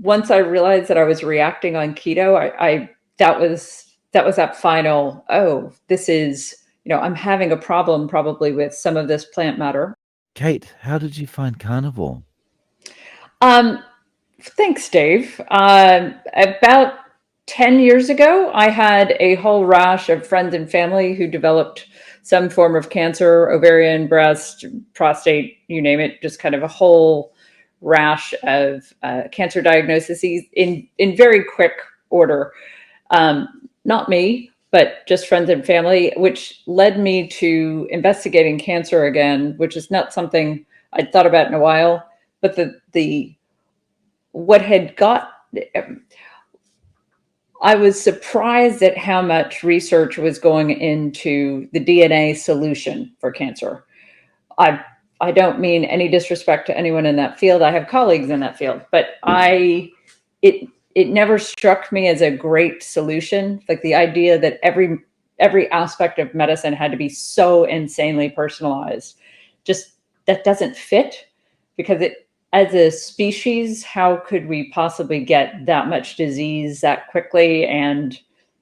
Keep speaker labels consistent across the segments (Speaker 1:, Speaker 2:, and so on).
Speaker 1: once I realized that I was reacting on keto, that was that final, oh, this is, I'm having a problem probably with some of this plant matter.
Speaker 2: Kate, how did you find carnivore?
Speaker 1: Um, Thanks, Dave. About 10 years ago, I had a whole rash of friends and family who developed some form of cancer, ovarian, breast, prostate, you name it, just kind of a whole rash of cancer diagnoses in very quick order. Not me, but just friends and family, which led me to investigating cancer again, which is not something I'd thought about in a while. But the what had got I was surprised at how much research was going into the DNA solution for cancer. I I don't mean any disrespect to anyone in that field. I have colleagues in that field, but it never struck me as a great solution. Like the idea that every aspect of medicine had to be so insanely personalized. Just that doesn't fit because it as a species, how could we possibly get that much disease that quickly and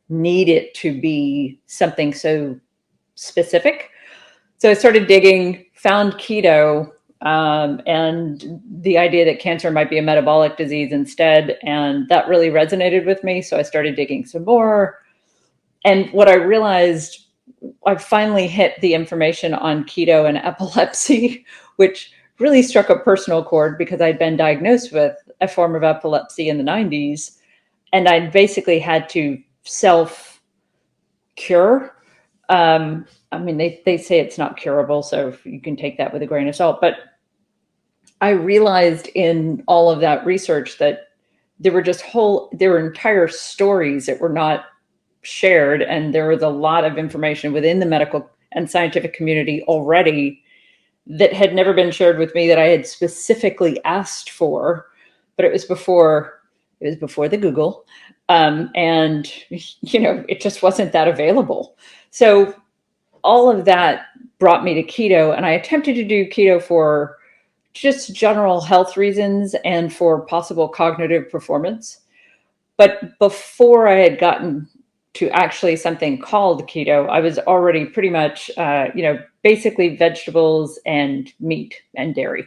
Speaker 1: need it to be something so specific? So I started digging, found keto, and the idea that cancer might be a metabolic disease instead. And that really resonated with me. So I started digging some more. And what I realized, I finally hit the information on keto and epilepsy, which really struck a personal chord because I'd been diagnosed with a form of epilepsy in the 90s. And I basically had to self cure. I mean, they say it's not curable, so you can take that with a grain of salt. But I realized in all of that research that there were entire stories that were not shared, and there was a lot of information within the medical and scientific community already that had never been shared with me that I had specifically asked for, but it was before the Google, and it just wasn't that available. So all of that brought me to keto, and I attempted to do keto for just general health reasons and for possible cognitive performance. But before I had gotten to actually something called keto, I was already pretty much, basically vegetables and meat and dairy.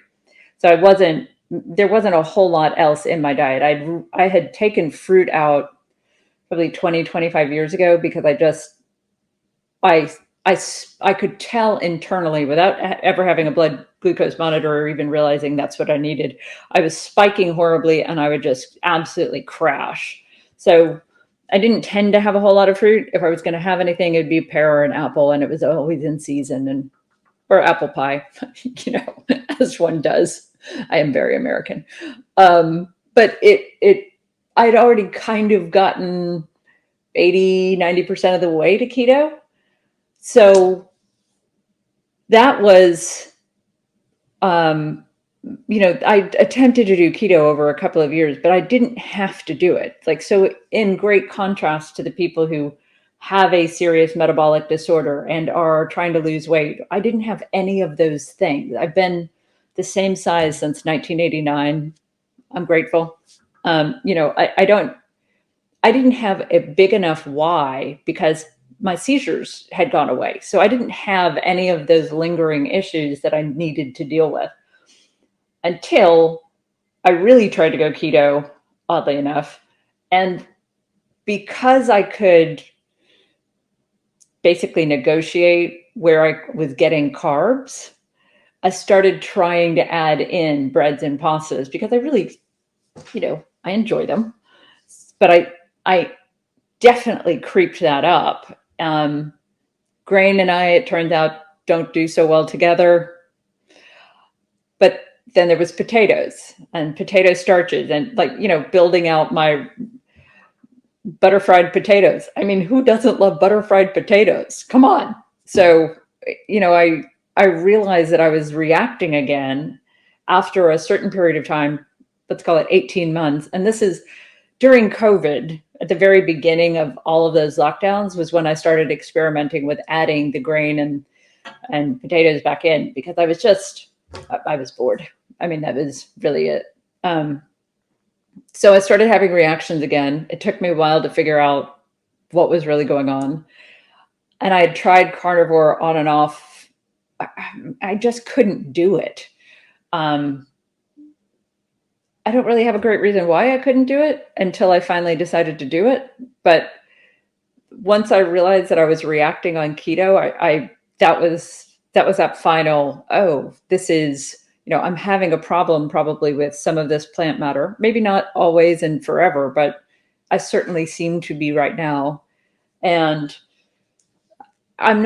Speaker 1: So there wasn't a whole lot else in my diet. I had taken fruit out probably 20, 25 years ago because I, I could tell internally without ever having a blood glucose monitor or even realizing that's what I needed. I was spiking horribly and I would just absolutely crash. So I didn't tend to have a whole lot of fruit. If I was going to have anything, it'd be a pear or an apple, and it was always in season, and or apple pie, as one does. I am very American. But I'd already kind of gotten 80, 90% of the way to keto. So that was, um, I attempted to do keto over a couple of years, but I didn't have to do it. Like, so in great contrast to the people who have a serious metabolic disorder and are trying to lose weight, I didn't have any of those things. I've been the same size since 1989. I'm grateful. I didn't have a big enough why because my seizures had gone away. So I didn't have any of those lingering issues that I needed to deal with until I really tried to go keto, oddly enough. And because I could basically negotiate where I was getting carbs, I started trying to add in breads and pastas because I really, I enjoy them. But I definitely creeped that up. Grain and I, it turns out, don't do so well together. But then there was potatoes and potato starches and building out my butter fried potatoes. I mean, who doesn't love butter fried potatoes? Come on. So, I realized that I was reacting again after a certain period of time, let's call it 18 months. And this is during COVID, at the very beginning of all of those lockdowns was when I started experimenting with adding the grain and potatoes back in because I was bored. I mean, that was really it. So I started having reactions again. It took me a while to figure out what was really going on. And I had tried carnivore on and off. I just couldn't do it. Um, I don't really have a great reason why I couldn't do it until I finally decided to do it. But once I realized that I was reacting on keto, I that was that final, oh, this is, I'm having a problem probably with some of this plant matter. Maybe not always and forever, but I certainly seem to be right now. And I'm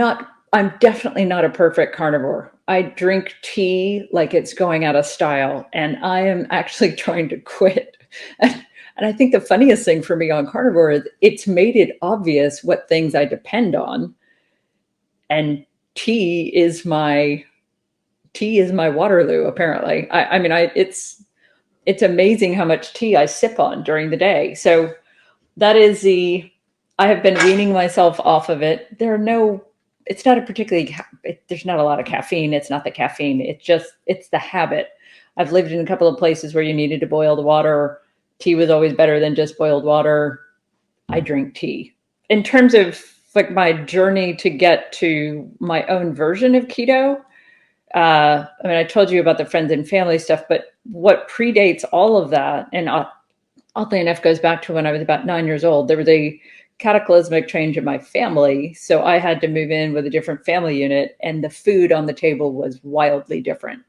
Speaker 1: definitely not a perfect carnivore. I drink tea like it's going out of style, and I am actually trying to quit. And I think the funniest thing for me on carnivore is it's made it obvious what things I depend on. And tea is my tea is my Waterloo, apparently. I mean, it's amazing how much tea I sip on during the day. So that is I have been weaning myself off of it. It's not a particularly, there's not a lot of caffeine. It's not the caffeine. It's the habit. I've lived in a couple of places where you needed to boil the water. Tea was always better than just boiled water. I drink tea. In terms of like my journey to get to my own version of keto, I mean, I told you about the friends and family stuff, but what predates all of that, and oddly enough, goes back to when I was about 9 years old. There was a cataclysmic change in my family. So I had to move in with a different family unit, and the food on the table was wildly different.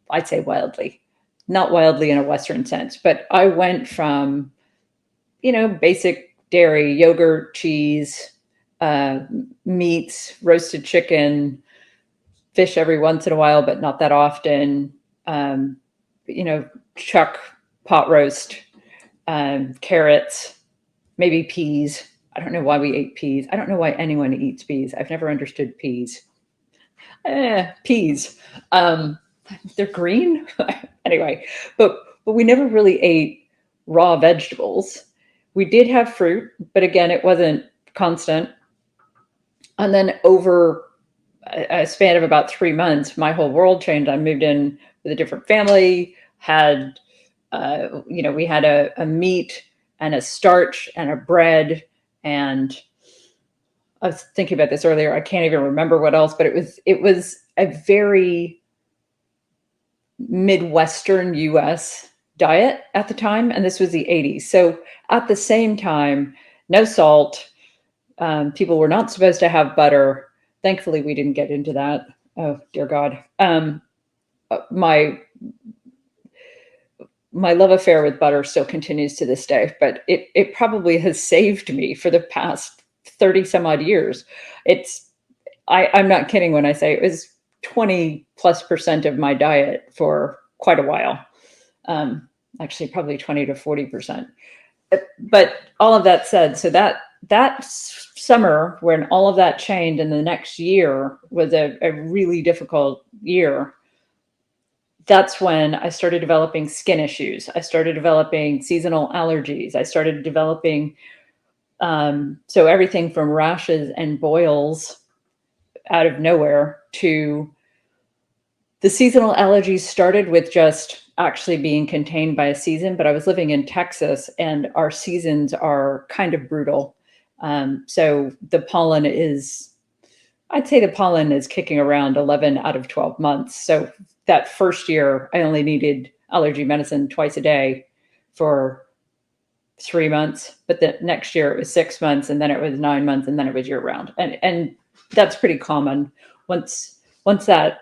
Speaker 1: I'd say wildly, not wildly in a Western sense, but I went from, basic dairy, yogurt, cheese, uh, meats, roasted chicken, fish every once in a while, but not that often. Um, chuck pot roast, carrots, maybe peas. I don't know why we ate peas. I don't know why anyone eats peas. I've never understood peas. Peas. Um, they're green anyway, but we never really ate raw vegetables. We did have fruit, but again, it wasn't constant. And then over a span of about 3 months, my whole world changed. I moved in with a different family, had, we had a meat and a starch and a bread. And I was thinking about this earlier. I can't even remember what else, but it was a very Midwestern US diet at the time. And this was the 80s. So at the same time, no salt. People were not supposed to have butter. Thankfully, we didn't get into that. Oh, dear God. My my love affair with butter still continues to this day, but it probably has saved me for the past 30 some odd years. I'm not kidding when I say it was 20+% of my diet for quite a while. Actually, probably 20 to 40%. But all of that said, so that summer when all of that changed, and the next year was a really difficult year. That's when I started developing skin issues. I started developing seasonal allergies. I started developing, so everything from rashes and boils out of nowhere to the seasonal allergies started with just actually being contained by a season. But I was living in Texas, and our seasons are kind of brutal. So I'd say the pollen is kicking around 11 out of 12 months. So that first year, I only needed allergy medicine twice a day for 3 months. But the next year it was 6 months, and then it was 9 months, and then it was year round. And that's pretty common. Once once that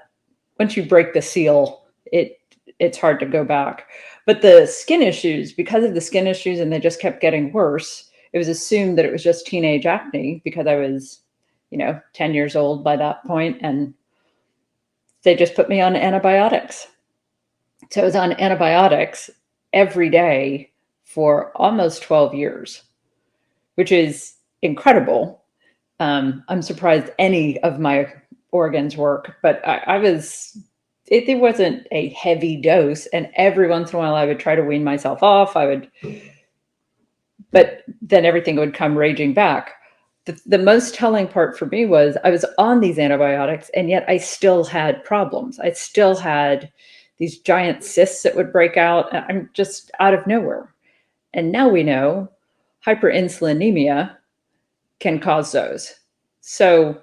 Speaker 1: once you break the seal, it's hard to go back. But the skin issues, because of the skin issues, and they just kept getting worse, it was assumed that it was just teenage acne because I was, 10 years old by that point, and they just put me on antibiotics. So I was on antibiotics every day for almost 12 years, which is incredible. I'm surprised any of my organs work, but it wasn't a heavy dose. And every once in a while I would try to wean myself off. But then everything would come raging back. The most telling part for me was I was on these antibiotics, and yet I still had problems. I still had these giant cysts that would break out. I'm just out of nowhere. And now we know hyperinsulinemia can cause those. So,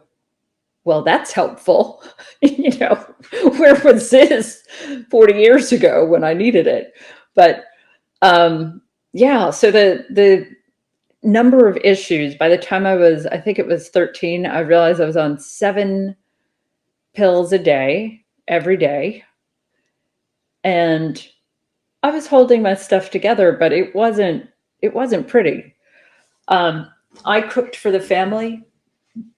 Speaker 1: well, that's helpful. Where was this 40 years ago when I needed it? But yeah, so the number of issues by the time I think it was 13, I realized I was on 7 pills a day, every day. And I was holding my stuff together, but it wasn't pretty. Um, I cooked for the family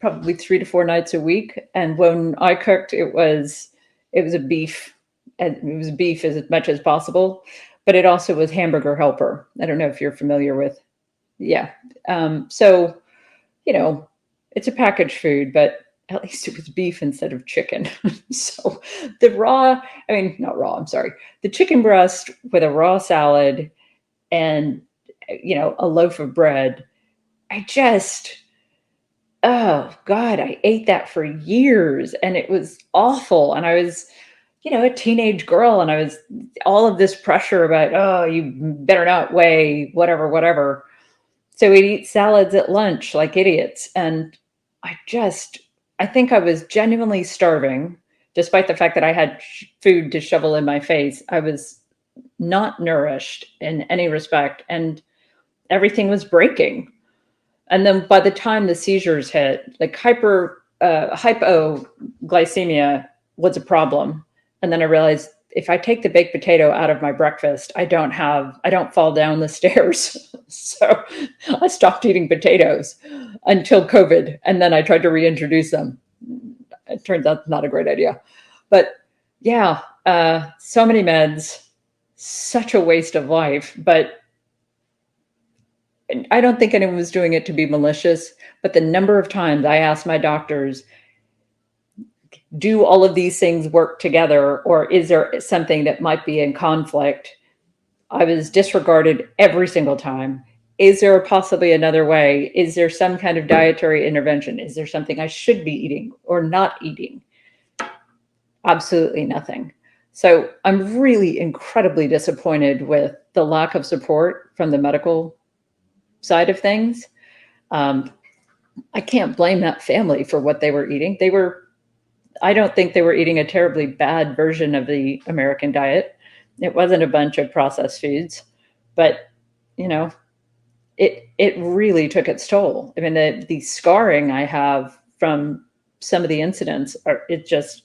Speaker 1: probably 3 to 4 nights a week, and when I cooked, it was a beef, and it was beef as much as possible, but it also was hamburger helper. I don't know if you're familiar with, yeah. So you know, it's a packaged food, but at least it was beef instead of chicken. So the raw, I mean, not raw, I'm sorry, the chicken breast with a raw salad and, a loaf of bread. I just, oh God, I ate that for years and it was awful. And I was, a teenage girl and I was all of this pressure about, oh, you better not weigh whatever, whatever. So we'd eat salads at lunch like idiots. And I think I was genuinely starving, despite the fact that I had food to shovel in my face. I was not nourished in any respect, and everything was breaking. And then by the time the seizures hit, like hypoglycemia was a problem. And then I realized if I take the baked potato out of my breakfast, I don't fall down the stairs. So I stopped eating potatoes until COVID. And then I tried to reintroduce them. It turns out not a great idea. But yeah, so many meds, such a waste of life. But I don't think anyone was doing it to be malicious. But the number of times I asked my doctors, do all of these things work together, or is there something that might be in conflict? I was disregarded every single time. Is there possibly another way? Is there some kind of dietary intervention? Is there something I should be eating or not eating? Absolutely nothing. So I'm really incredibly disappointed with the lack of support from the medical side of things. Um, I can't blame that family for what they were eating. I don't think they were eating a terribly bad version of the American diet. It wasn't a bunch of processed foods, but you know, it really took its toll. I mean, the scarring I have from some of the incidents are it just.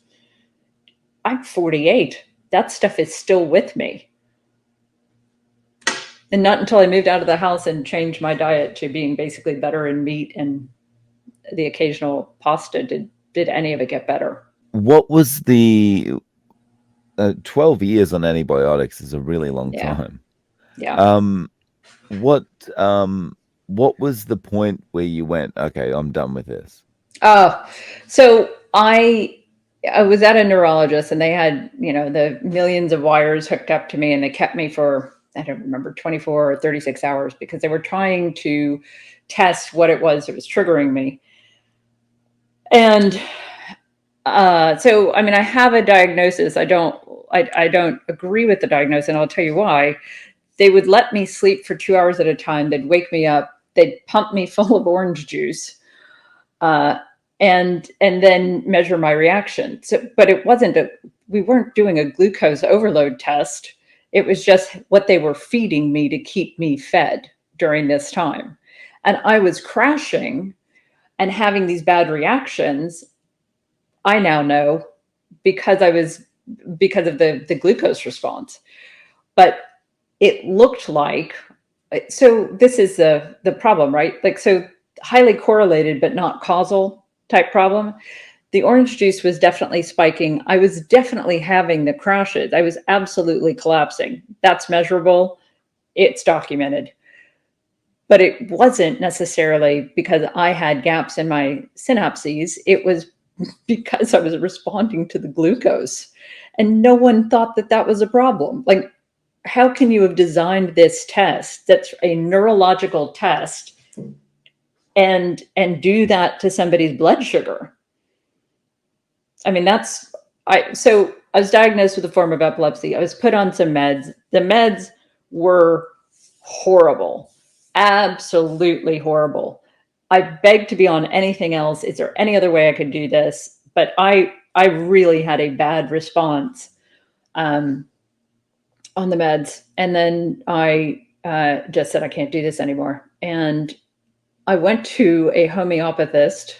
Speaker 1: I'm 48. That stuff is still with me, and not until I moved out of the house and changed my diet to being basically better in meat and the occasional pasta did any of it get better.
Speaker 2: What was the 12 years on antibiotics is a really long
Speaker 1: Yeah,
Speaker 2: time.
Speaker 1: yeah.
Speaker 2: Um, what what was the point where you went, okay, I'm done with this?
Speaker 1: Oh, so I was at a neurologist and they had, the millions of wires hooked up to me and they kept me for, I don't remember, 24 or 36 hours because they were trying to test what it was that was triggering me. And so, I mean, I have a diagnosis. I don't agree with the diagnosis, and I'll tell you why. They would let me sleep for 2 hours at a time. They'd wake me up. They'd pump me full of orange juice. Uh, and then measure my reaction. So, but we weren't doing a glucose overload test. It was just what they were feeding me to keep me fed during this time. And I was crashing and having these bad reactions. I now know because because of the glucose response. But it looked like, so this is the problem, right? Like, so highly correlated but not causal type problem. The orange juice was definitely spiking. I was definitely having the crashes. I was absolutely collapsing. That's measurable. It's documented. But it wasn't necessarily because I had gaps in my synapses. It was because I was responding to the glucose. And no one thought that that was a problem. Like, how can you have designed this test that's a neurological test and do that to somebody's blood sugar? I mean, that's I so I was diagnosed with a form of epilepsy. I was put on some meds. The meds were horrible, absolutely horrible. I begged to be on anything else. Is there any other way I could do this? But I really had a bad response um, on the meds, and then I just said I can't do this anymore. And I went to a homeopathist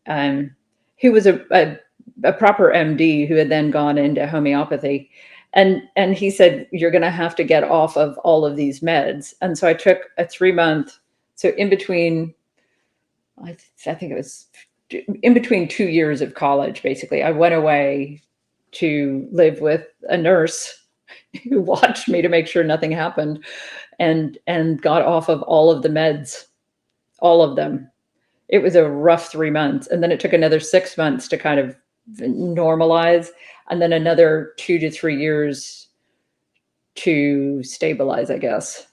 Speaker 1: um, who was a proper MD who had then gone into homeopathy. And he said, you're going to have to get off of all of these meds. And so I took a 3 month, so in between, I think it was in between 2 years of college, basically, I went away to live with a nurse who watched me to make sure nothing happened and got off of all of the meds, all of them. It was a rough 3 months. And then it took another 6 months to kind of normalize, and then another 2 to 3 years to stabilize, I guess.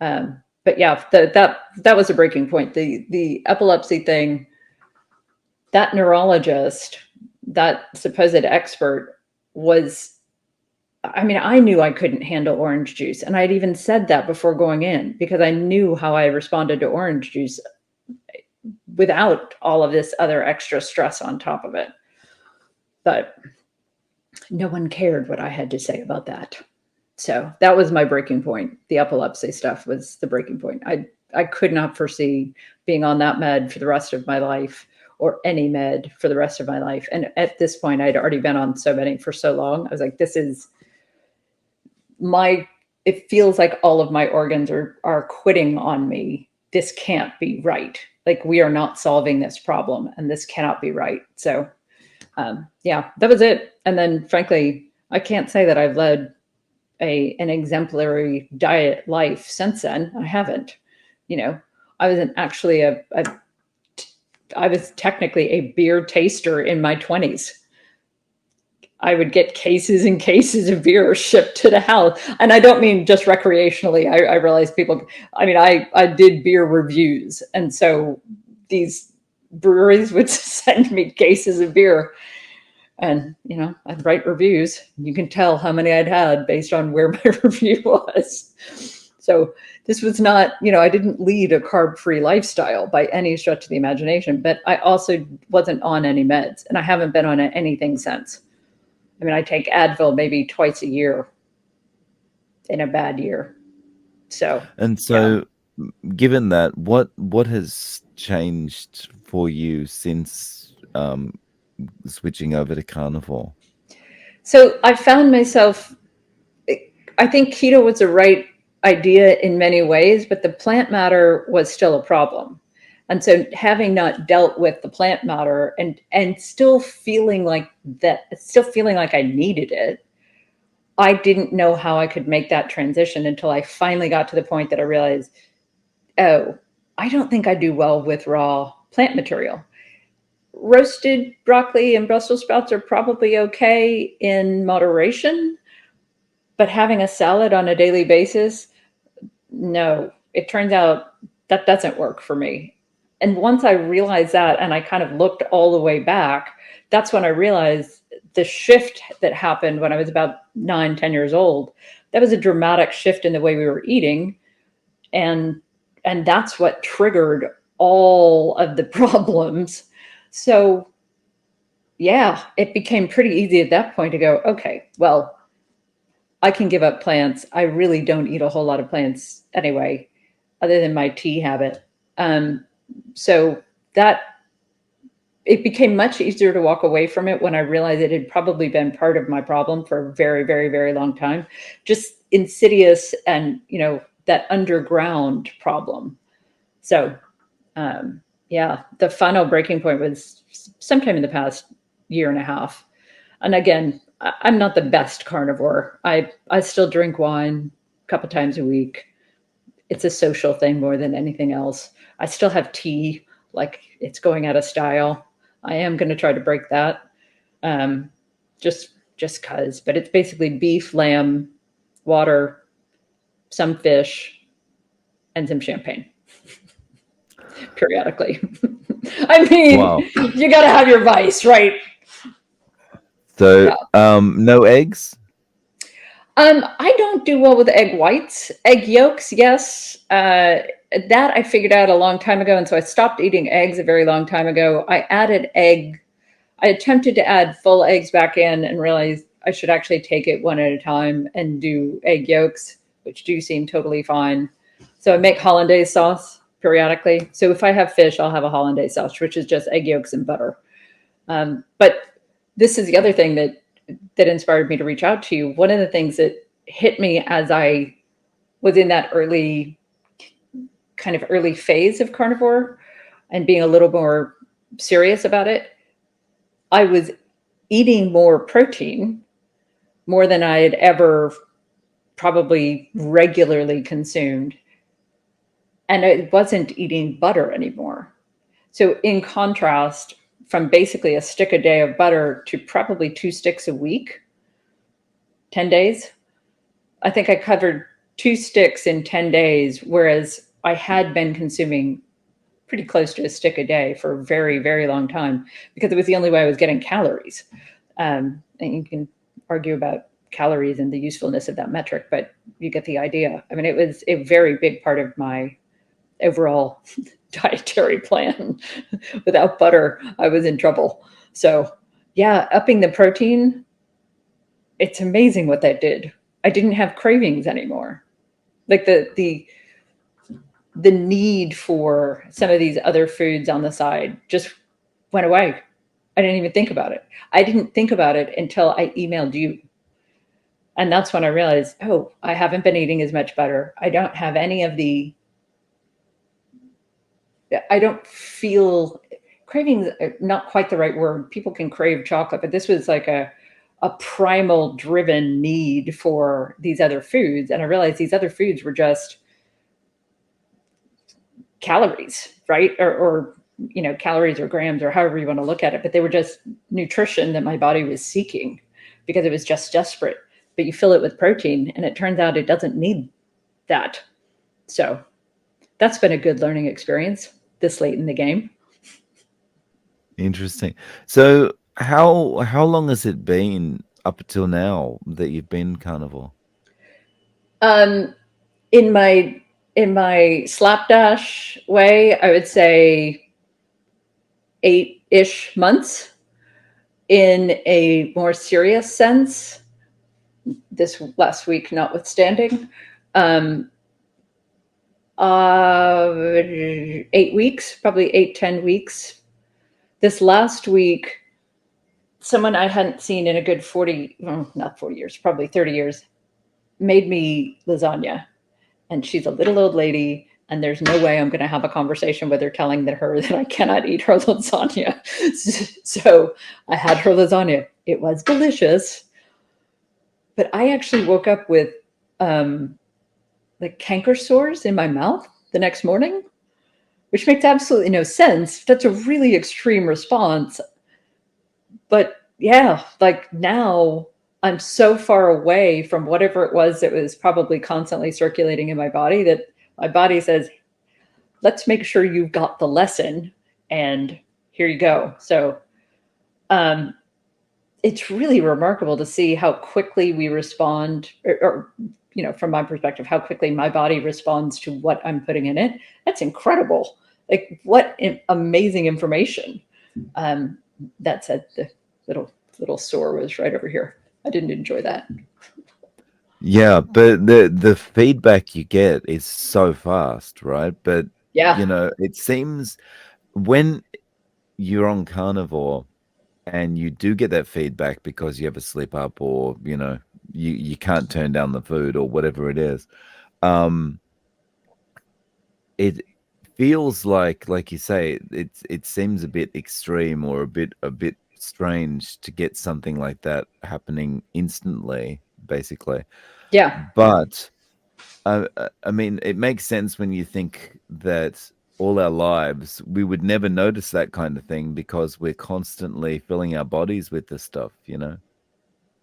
Speaker 1: But yeah, that was a breaking point. The epilepsy thing, that neurologist, that supposed expert was, I mean, I knew I couldn't handle orange juice. And I'd even said that before going in because I knew how I responded to orange juice without all of this other extra stress on top of it. But no one cared what I had to say about that. So that was my breaking point. The epilepsy stuff was the breaking point. I could not foresee being on that med for the rest of my life or any med for the rest of my life. And at this point, I'd already been on so many for so long. I was like, this is my, it feels like all of my organs are quitting on me. This can't be right. Like, we are not solving this problem and this cannot be right. So yeah, that was it. And then frankly, I can't say that I've led an exemplary diet life since then. I haven't. You know, I was actually I was technically a beer taster in my 20s. I would get cases and cases of beer shipped to the house. And I don't mean just recreationally. I realize people, I mean, I did beer reviews. And so these breweries would send me cases of beer. And, you know, I'd write reviews. You can tell how many I'd had based on where my review was. So this was not, you know, I didn't lead a carb-free lifestyle by any stretch of the imagination, but I also wasn't on any meds, and I haven't been on anything since. I mean, I take Advil maybe twice a year in a bad year. So,
Speaker 2: And
Speaker 1: yeah.
Speaker 2: so, given that, what has changed for you since switching over to carnivore?
Speaker 1: So I found myself, I think keto was the right idea in many ways, but the plant matter was still a problem. And so having not dealt with the plant matter and still feeling like I needed it, I didn't know how I could make that transition until I finally got to the point that I realized, oh, I don't think I do well with raw plant material. Roasted broccoli and Brussels sprouts are probably okay in moderation, but having a salad on a daily basis, no, it turns out that doesn't work for me. And once I realized that, and I kind of looked all the way back, that's when I realized the shift that happened when I was about 9, 10 years old. That was a dramatic shift in the way we were eating. And that's what triggered all of the problems. So yeah, it became pretty easy at that point to go, okay, well, I can give up plants. I really don't eat a whole lot of plants anyway, other than my tea habit. Um, so that it became much easier to walk away from it when I realized it had probably been part of my problem for a very, very, very long time. Just insidious and, you know, that underground problem. So, yeah, the final breaking point was sometime in the past year and a half. And again, I'm not the best carnivore. I still drink wine a couple times a week. It's a social thing more than anything else. I still have tea, like it's going out of style. I am going to try to break that, um, just cause. But it's basically beef, lamb, water, some fish, and some champagne periodically. I mean,
Speaker 2: Wow.
Speaker 1: you got to have your vice, right?
Speaker 2: So,
Speaker 1: Yeah.
Speaker 2: no eggs?
Speaker 1: I don't do well with egg whites. Egg yolks, yes. That I figured out a long time ago, and so I stopped eating eggs a very long time ago. I attempted to add full eggs back in and realized I should actually take it one at a time and do egg yolks, which do seem totally fine. So I make hollandaise sauce periodically. So if I have fish, I'll have a hollandaise sauce, which is just egg yolks and butter. But this is the other thing that inspired me to reach out to you. One of the things that hit me as I was in that early phase of carnivore and being a little more serious about it, I was eating more protein, more than I had ever probably regularly consumed. And I wasn't eating butter anymore. So, in contrast, from basically a stick a day of butter to probably 2 sticks a week, 10 days, I think I covered 2 sticks in 10 days, whereas I had been consuming pretty close to a stick a day for a very, very long time because it was the only way I was getting calories. And you can argue about calories and the usefulness of that metric, but you get the idea. I mean, it was a very big part of my overall dietary plan. Without butter, I was in trouble. So, yeah, upping the protein, it's amazing what that did. I didn't have cravings anymore. Like the need for some of these other foods on the side just went away. I didn't even think about it. I didn't think about it until I emailed you. And that's when I realized, oh, I haven't been eating as much butter. I don't have any of the, I don't feel cravings, not quite the right word. People can crave chocolate, but this was like a primal driven need for these other foods. And I realized these other foods were just calories, right? Or calories or grams or however you want to look at it, but they were just nutrition that my body was seeking because it was just desperate. But you fill it with protein, and it turns out it doesn't need that. So that's been a good learning experience this late in the game.
Speaker 2: Interesting. So, how long has it been up until now that you've been carnivore?
Speaker 1: Um, in my slapdash way, I would say 8-ish months. In a more serious sense, this last week notwithstanding, um, 8 weeks, probably 8-10 weeks. This last week, someone I hadn't seen in a good 40, well, not 40 years, probably 30 years, made me lasagna. And she's a little old lady, and there's no way I'm going to have a conversation with her telling her that I cannot eat her lasagna. So I had her lasagna. It was delicious, but I actually woke up with um, like canker sores in my mouth the next morning, which makes absolutely no sense. That's a really extreme response. But yeah, like now I'm so far away from whatever it was that was probably constantly circulating in my body that my body says, let's make sure you've got the lesson and here you go. So um, it's really remarkable to see how quickly we respond, or from my perspective, how quickly my body responds to what I'm putting in it. That's incredible. Like what amazing information. Um, that said, the little sore was right over here. I didn't enjoy that.
Speaker 2: Yeah, but the feedback you get is so fast, right? But
Speaker 1: Yeah,
Speaker 2: it seems when you're on carnivore and you do get that feedback because you have a slip up or you can't turn down the food or whatever it is, um it feels like you say it seems a bit extreme or a bit strange to get something like that happening instantly, basically.
Speaker 1: yeah.
Speaker 2: But I mean, it makes sense when you think that all our lives we would never notice that kind of thing because we're constantly filling our bodies with this stuff.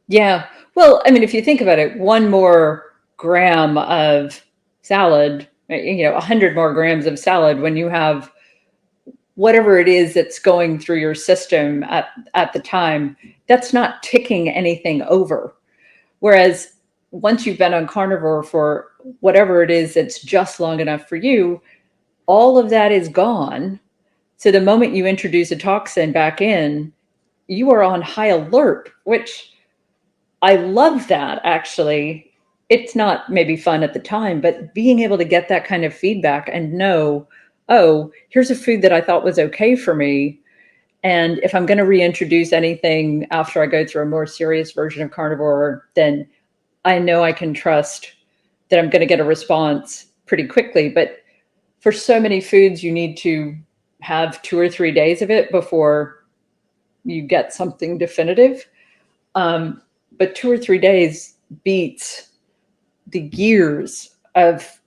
Speaker 1: Yeah. Well, I mean, if you think about it, one more gram of salad, 100 more grams of salad when you have whatever it is that's going through your system at the time, that's not ticking anything over. Whereas once you've been on carnivore for whatever it is that's just long enough for you, all of that is gone. So the moment you introduce a toxin back in, you are on high alert, which I love that actually. It's not maybe fun at the time, but being able to get that kind of feedback and know, oh, here's a food that I thought was okay for me. And if I'm going to reintroduce anything after I go through a more serious version of carnivore, then I know I can trust that I'm going to get a response pretty quickly. But for so many foods, you need to have 2 or 3 days of it before you get something definitive. Um, but 2 or 3 days beats the years of.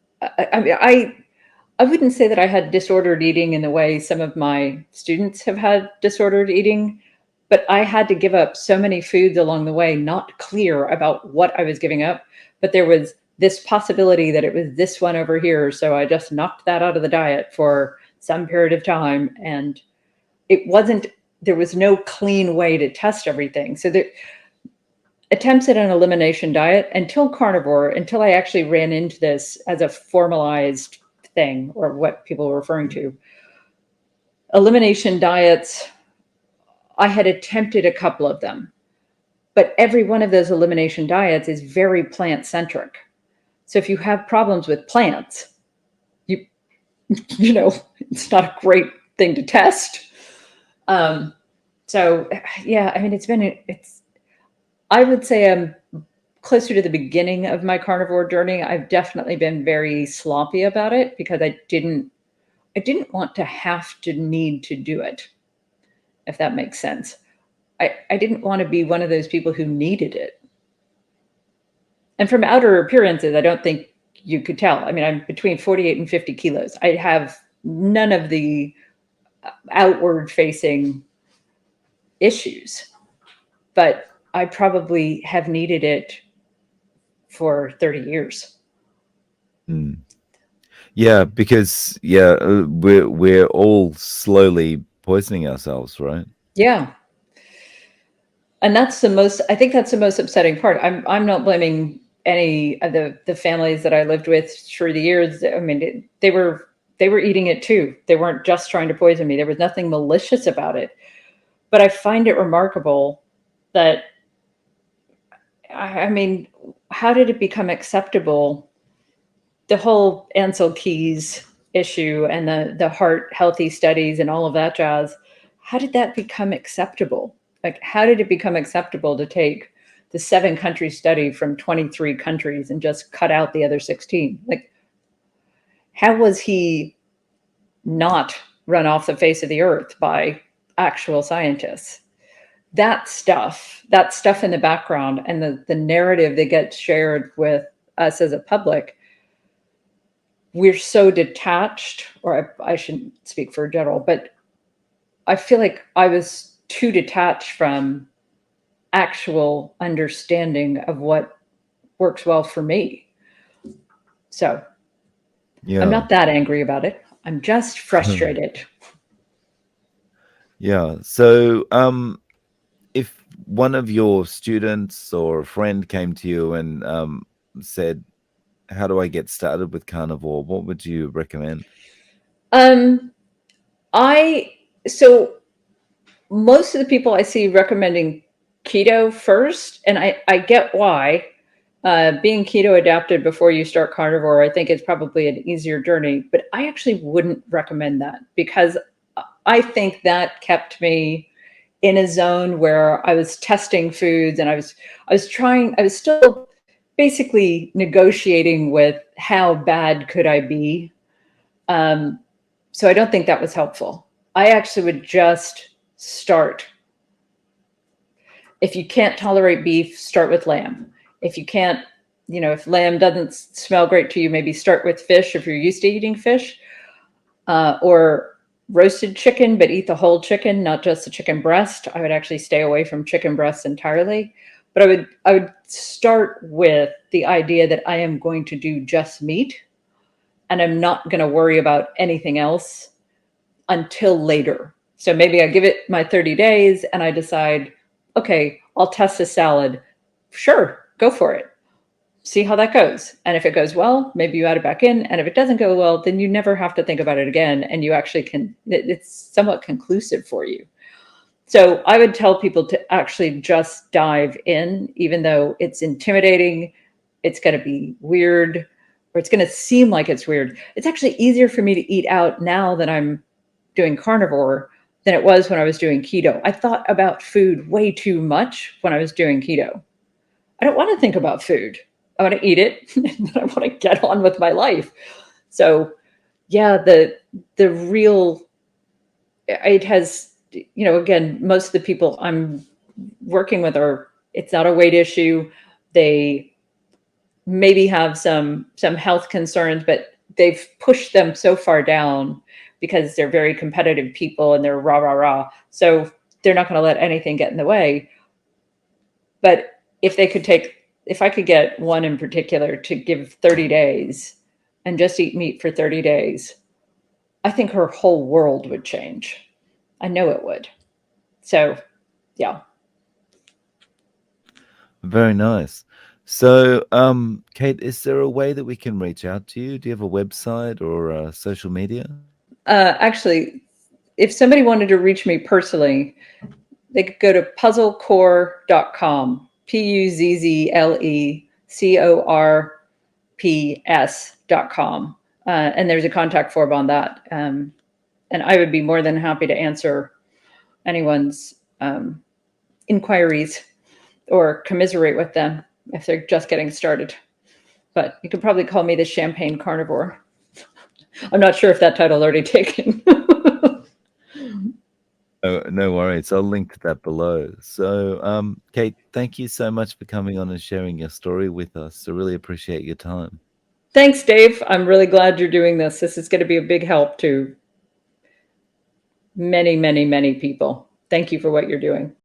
Speaker 1: I wouldn't say that I had disordered eating in the way some of my students have had disordered eating, but I had to give up so many foods along the way, not clear about what I was giving up. But there was this possibility that it was this one over here. So I just knocked that out of the diet for some period of time. And it wasn't, there was no clean way to test everything. So the attempts at an elimination diet until carnivore, until I actually ran into this as a formalized thing or what people were referring to. Elimination diets, I had attempted a couple of them, but every one of those elimination diets is very plant centric. So if you have problems with plants, you you know it's not a great thing to test. Um, so yeah, I mean it's I would say I'm closer to the beginning of my carnivore journey. I've definitely been very sloppy about it because I didn't want to have to need to do it, if that makes sense. I didn't want to be one of those people who needed it. And from outer appearances, I don't think you could tell. I mean, I'm between 48 and 50 kilos. I have none of the outward facing issues, but I probably have needed it for 30 years.
Speaker 2: Mm. Yeah, because we're all slowly poisoning ourselves, right?
Speaker 1: Yeah. And that's the most, I think that's the most upsetting part. I'm not blaming any of the families that I lived with through the years. I mean, they were eating it too. They weren't just trying to poison me. There was nothing malicious about it. But I find it remarkable that I mean, how did it become acceptable? The whole Ansel Keys issue and the heart healthy studies and all of that jazz. How did that become acceptable? Like, how did it become acceptable to take the 7 country study from 23 countries and just cut out the other 16? Like, how was he not run off the face of the earth by actual scientists? That stuff in the background and the narrative that gets shared with us as a public, we're so detached, or I shouldn't speak for general, but I feel like I was too detached from actual understanding of what works well for me. So I'm
Speaker 2: Yeah.
Speaker 1: not that angry about it. I'm just frustrated.
Speaker 2: Yeah. So, if one of your students or a friend came to you and said, "How do I get started with carnivore?" What would you recommend?
Speaker 1: Um, I so most of the people I see recommending keto first, and I get why. Being keto adapted before you start carnivore, I think it's probably an easier journey, but I actually wouldn't recommend that because I think that kept me in a zone where I was testing foods and I was still basically negotiating with how bad could I be. Um, so I don't think that was helpful. I actually would just start. If you can't tolerate beef, start with lamb. If you can't, if lamb doesn't smell great to you, maybe start with fish if you're used to eating fish, or roasted chicken, but eat the whole chicken, not just the chicken breast. I would actually stay away from chicken breasts entirely. But I would start with the idea that I am going to do just meat and I'm not going to worry about anything else. until later. So maybe I give it my 30 days and I decide, okay, I'll test the salad. Sure, go for it. See how that goes. And if it goes well, maybe you add it back in. And if it doesn't go well, then you never have to think about it again. And you actually can, it's somewhat conclusive for you. So I would tell people to actually just dive in, even though it's intimidating, it's going to be weird, or it's going to seem like it's weird. It's actually easier for me to eat out now that I'm doing carnivore than it was when I was doing keto. I thought about food way too much when I was doing keto. I don't want to think about food. I want to eat it and then I want to get on with my life. So yeah, the real, it has, again, most of the people I'm working with are, it's not a weight issue. They maybe have some health concerns, but they've pushed them so far down because they're very competitive people and they're rah rah rah. So they're not going to let anything get in the way. But if I could get one in particular to give 30 days and just eat meat for 30 days, I think her whole world would change. I know it would. So, yeah.
Speaker 2: Very nice. So, Kate, is there a way that we can reach out to you? Do you have a website or social media?
Speaker 1: Actually, if somebody wanted to reach me personally, they could go to puzzlecore.com, puzzlecorps.com. And there's a contact form on that. And I would be more than happy to answer anyone's inquiries or commiserate with them if they're just getting started. But you could probably call me the Champagne Carnivore. I'm not sure if that title's already taken.
Speaker 2: Oh, no worries. I'll link to that below. So, Kate, thank you so much for coming on and sharing your story with us. I really appreciate your time.
Speaker 1: Thanks, Dave. I'm really glad you're doing this. This is going to be a big help to many, many, many people. Thank you for what you're doing.